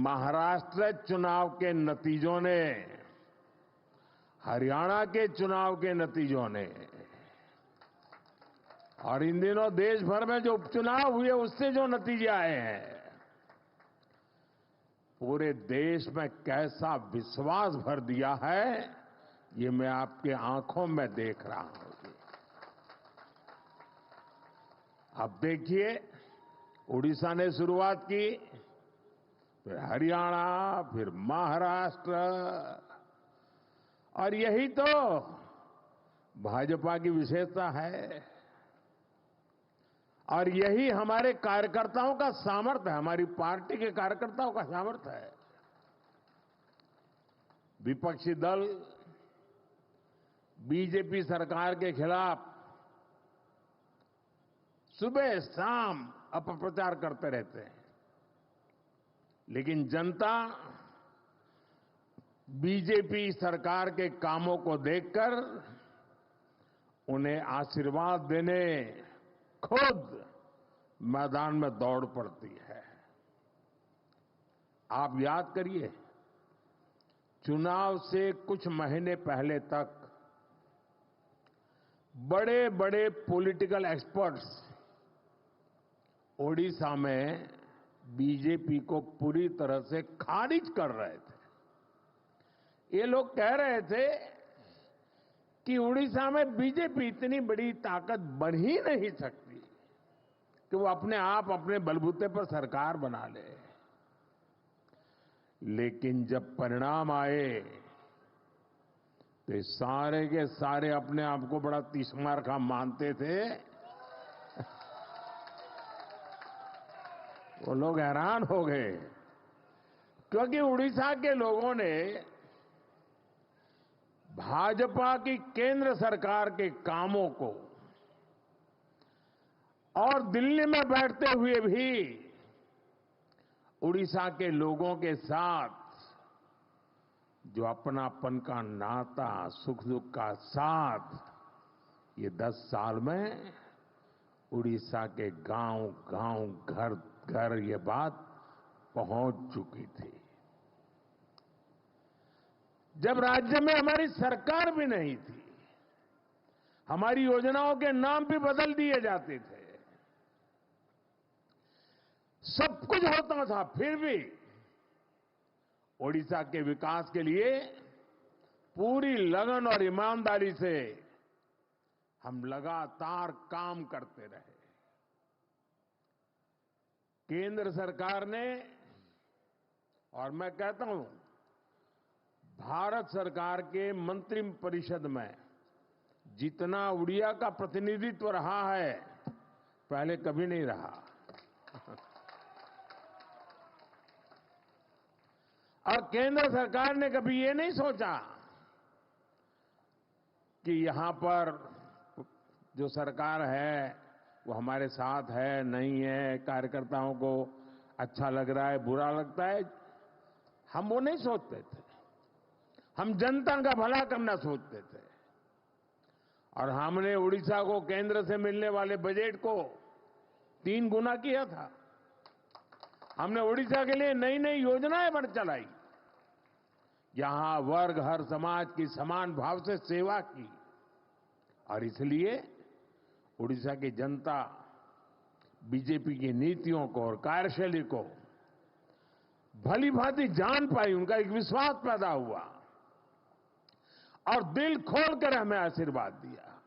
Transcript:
महाराष्ट्र चुनाव के नतीजों ने, हरियाणा के चुनाव के नतीजों ने और इन दिनों देश भर में जो उपचुनाव हुए उससे जो नतीजे आए हैं, पूरे देश में कैसा विश्वास भर दिया है, ये मैं आपके आंखों में देख रहा हूं। अब देखिए, उड़ीसा ने शुरुआत की, फिर हरियाणा, फिर महाराष्ट्र, और यही तो भाजपा की विशेषता है और यही हमारे कार्यकर्ताओं का सामर्थ्य है, हमारी पार्टी के कार्यकर्ताओं का सामर्थ्य है। विपक्षी दल बीजेपी सरकार के खिलाफ सुबह शाम अपप्रचार करते रहते हैं, लेकिन जनता बीजेपी सरकार के कामों को देखकर उन्हें आशीर्वाद देने खुद मैदान में दौड़ पड़ती है। आप याद करिए, चुनाव से कुछ महीने पहले तक बड़े बड़े पॉलिटिकल एक्सपर्ट्स ओडिशा में बीजेपी को पूरी तरह से खारिज कर रहे थे। ये लोग कह रहे थे कि उड़ीसा में बीजेपी इतनी बड़ी ताकत बन ही नहीं सकती कि वो अपने आप अपने बलबूते पर सरकार बना ले। लेकिन जब परिणाम आए तो ये सारे के सारे अपने आप को बड़ा तीसमार खा मानते थे। वो लोग हैरान हो गए, क्योंकि उड़ीसा के लोगों ने भाजपा की केंद्र सरकार के कामों को और दिल्ली में बैठते हुए भी उड़ीसा के लोगों के साथ जो अपनापन का नाता, सुख दुख का साथ, ये 10 साल में उड़ीसा के गांव गांव, घर घर ये बात पहुंच चुकी थी। जब राज्य में हमारी सरकार भी नहीं थी, हमारी योजनाओं के नाम भी बदल दिए जाते थे, सब कुछ होता था, फिर भी ओडिशा के विकास के लिए पूरी लगन और ईमानदारी से हम लगातार काम करते रहे। केंद्र सरकार ने, और मैं कहता हूं भारत सरकार के मंत्रिपरिषद में जितना उड़िया का प्रतिनिधित्व रहा है, पहले कभी नहीं रहा। और केंद्र सरकार ने कभी ये नहीं सोचा कि यहां पर जो सरकार है वो हमारे साथ है, नहीं है, कार्यकर्ताओं को अच्छा लग रहा है, बुरा लगता है, हम वो नहीं सोचते थे। हम जनता का भला करना सोचते थे। और हमने उड़ीसा को केंद्र से मिलने वाले बजट को 3 गुना किया था। हमने उड़ीसा के लिए नई नई योजनाएं बन चलाई, जहां वर्ग हर समाज की समान भाव से सेवा की। और इसलिए उड़ीसा की जनता बीजेपी की नीतियों को और कार्यशैली को भली भांति जान पाई, उनका एक विश्वास पैदा हुआ और दिल खोलकर हमें आशीर्वाद दिया।